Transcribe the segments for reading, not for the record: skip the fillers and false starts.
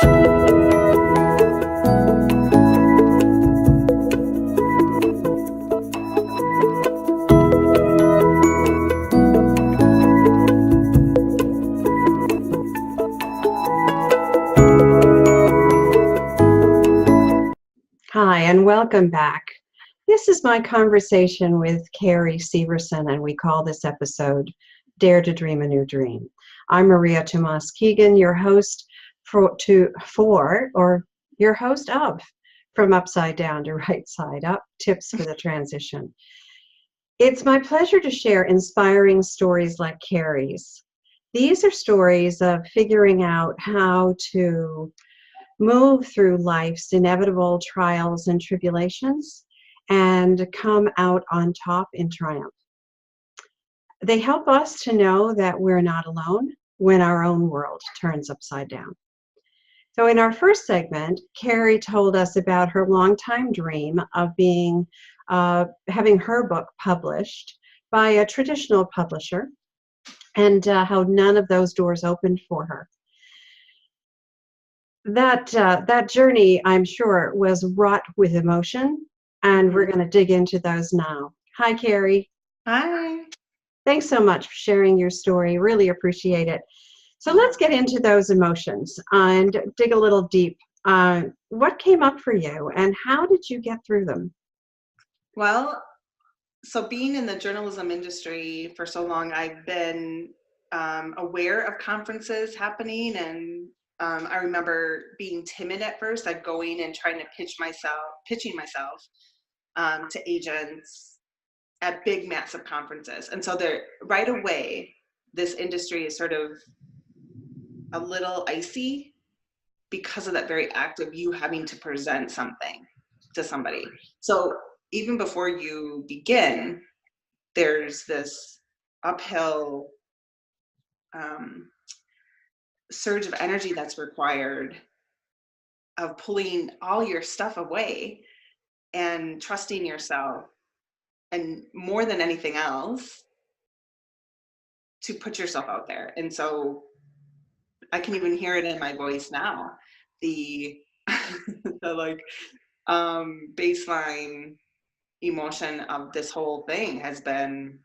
Hi, and welcome back. This is my conversation with Carrie Severson, and we call this episode Dare to Dream a New Dream. I'm Maria Tomás-Keegan, your host your host of From Upside Down to Right Side Up, Tips for the Transition. It's my pleasure to share inspiring stories like Carrie's. These are stories of figuring out how to move through life's inevitable trials and tribulations and come out on top in triumph. They help us to know that we're not alone when our own world turns upside down. So in our first segment, Carrie told us about her longtime dream of having her book published by a traditional publisher, and how none of those doors opened for her. That journey, I'm sure, was wrought with emotion, and we're going to dig into those now. Hi, Carrie. Hi. Thanks so much for sharing your story. Really appreciate it. So let's get into those emotions and dig a little deep. What came up for you, and how did you get through them? Well, so being in the journalism industry for so long, I've been aware of conferences happening, and I remember being timid at first, like going and trying to pitching myself to agents at big, massive conferences. And so right away, this industry is sort of a little icy because of that very act of you having to present something to somebody. So even before you begin, there's this uphill surge of energy that's required of pulling all your stuff away and trusting yourself, and more than anything else, to put yourself out there. And so I can even hear it in my voice now. The the baseline emotion of this whole thing has been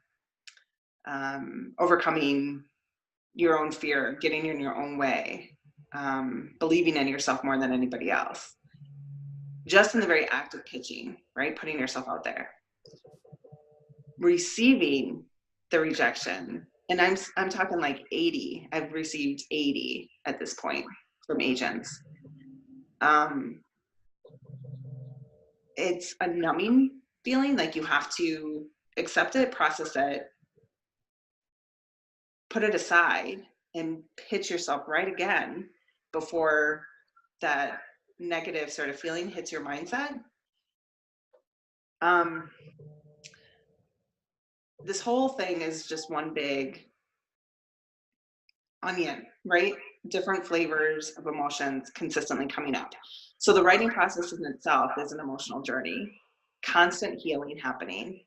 overcoming your own fear, getting in your own way, believing in yourself more than anybody else. Just in the very act of pitching, right? Putting yourself out there. Receiving the rejection. And I'm talking like 80. I've received 80 at this point from agents. It's a numbing feeling, like you have to accept it, process it, put it aside, and pitch yourself right again before that negative sort of feeling hits your mindset. This whole thing is just one big onion, right? Different flavors of emotions consistently coming up. So the writing process in itself is an emotional journey, constant healing happening.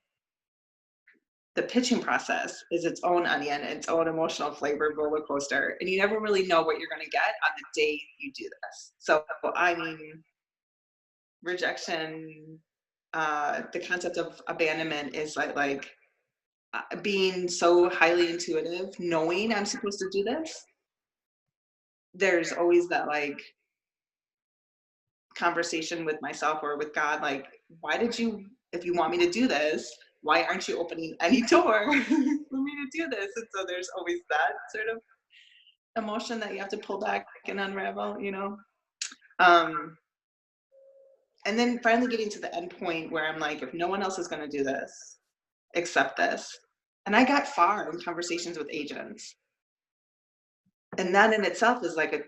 The pitching process is its own onion, its own emotional flavor roller coaster, and you never really know what you're going to get on the day you do this. So, I mean, rejection, the concept of abandonment is like being so highly intuitive, knowing I'm supposed to do this. There's always that like conversation with myself or with God, like, if you want me to do this, why aren't you opening any door for me to do this? And so there's always that sort of emotion that you have to pull back and unravel, you know? And then finally getting to the end point where I'm like, if no one else is going to do this, accept this. And I got far in conversations with agents. And that in itself is like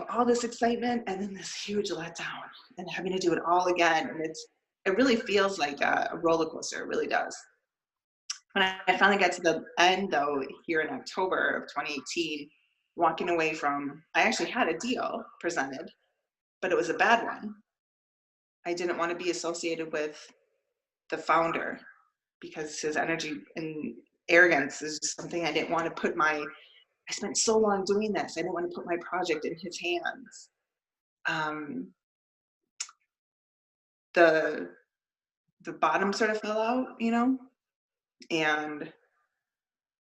all this excitement and then this huge letdown and having to do it all again. And it really feels like a roller coaster. It really does. When I finally got to the end, though, here in October of 2018, walking away from, I actually had a deal presented, but it was a bad one. I didn't want to be associated with the founder because his energy and arrogance is just something I didn't want to put my I spent so long doing this. I didn't want to put my project in his hands. The bottom sort of fell out, and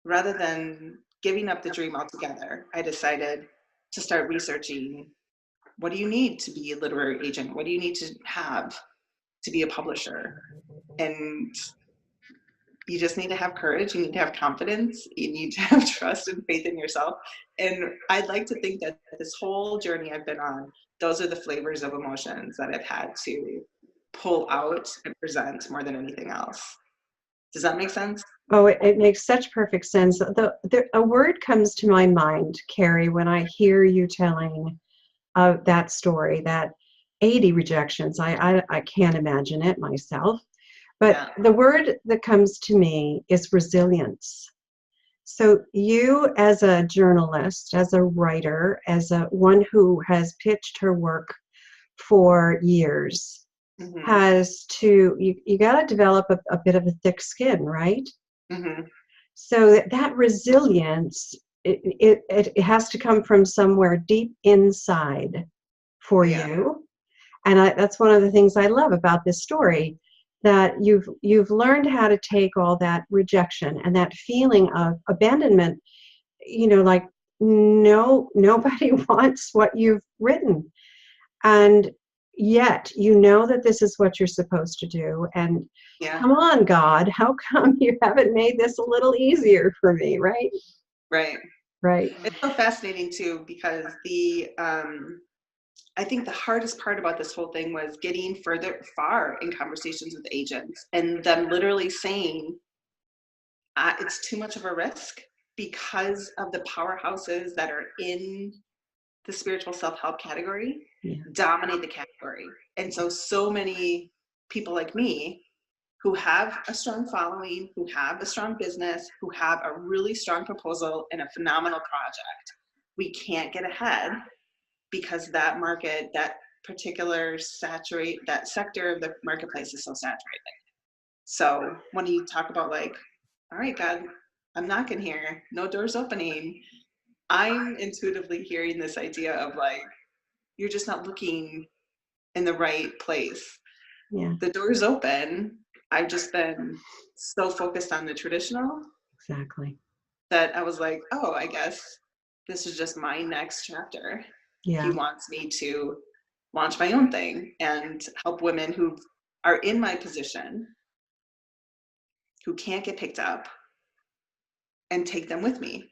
rather than giving up the dream altogether, I decided to start researching, what do you need to be a literary agent? What do you need to have to be a publisher? And you just need to have courage. You need to have confidence. You need to have trust and faith in yourself. And I'd like to think that this whole journey I've been on, those are the flavors of emotions that I've had to pull out and present more than anything else. Does that make sense? Oh, it makes such perfect sense. A word comes to my mind, Carrie, when I hear you telling that story, that 80 rejections. I can't imagine it myself. But the word that comes to me is resilience. So you, as a journalist, as a writer, as one who has pitched her work for years, has to, you got to develop a bit of a thick skin, right? So that resilience, it has to come from somewhere deep inside for you. And that's one of the things I love about this story, that you've learned how to take all that rejection and that feeling of abandonment, like nobody wants what you've written. And yet that this is what you're supposed to do. And come on, God, how come you haven't made this a little easier for me, right? Right. It's so fascinating too, because I think the hardest part about this whole thing was getting far in conversations with agents and them literally saying, it's too much of a risk, because of the powerhouses that are in the spiritual self-help category dominate the category. And so many people like me who have a strong following, who have a strong business, who have a really strong proposal and a phenomenal project, we can't get ahead because that market, that particular that sector of the marketplace is so saturated. So when you talk about all right, God, I'm knocking here, no doors opening, I'm intuitively hearing this idea of you're just not looking in the right place. The door's open. I've just been so focused on the traditional. Exactly. That I was like, oh, I guess this is just my next chapter. He wants me to launch my own thing and help women who are in my position, who can't get picked up, and take them with me.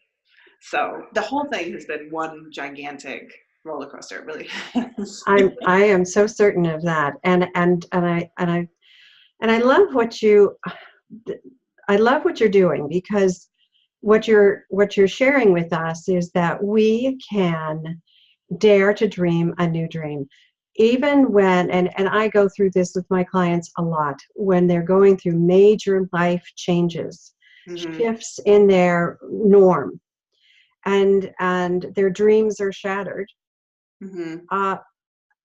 So the whole thing has been one gigantic roller coaster. It really has. I am so certain of that, and I love what you're doing, because what you're sharing with us is that we can dare to dream a new dream, even when, and I go through this with my clients a lot, when they're going through major life changes, shifts in their norm, and their dreams are shattered, and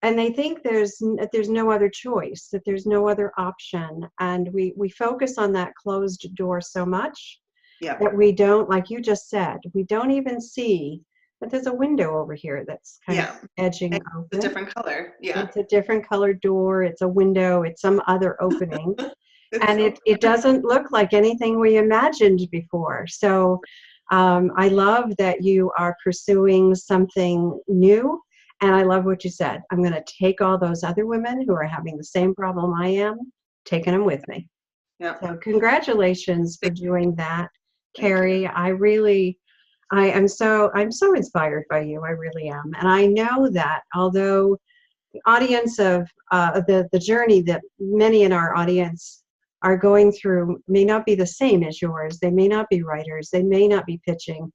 they think there's no other choice, that there's no other option, and we focus on that closed door so much that we don't, like you just said, we don't even see that there's a window over here that's kind of edging open. It's a different color. It's a different colored door. It's a window. It's some other opening. And it doesn't look like anything we imagined before. So I love that you are pursuing something new. And I love what you said. I'm going to take all those other women who are having the same problem I am, taking them with me. So congratulations for doing that, Carrie. I'm so inspired by you. I really am. And I know that although the audience of the journey that many in our audience are going through may not be the same as yours. They may not be writers. They may not be pitching.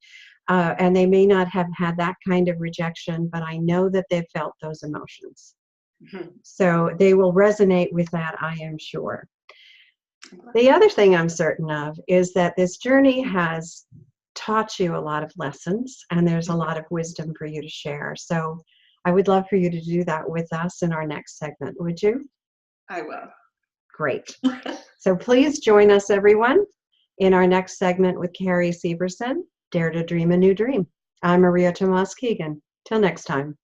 And they may not have had that kind of rejection, but I know that they've felt those emotions. So they will resonate with that, I am sure. The other thing I'm certain of is that this journey has taught you a lot of lessons, and there's a lot of wisdom for you to share. So I would love for you to do that with us in our next segment. Would you? I will. Great. So please join us, everyone, in our next segment with Carrie Severson. Dare to dream a new dream. I'm Maria Tomás-Keegan. Till next time.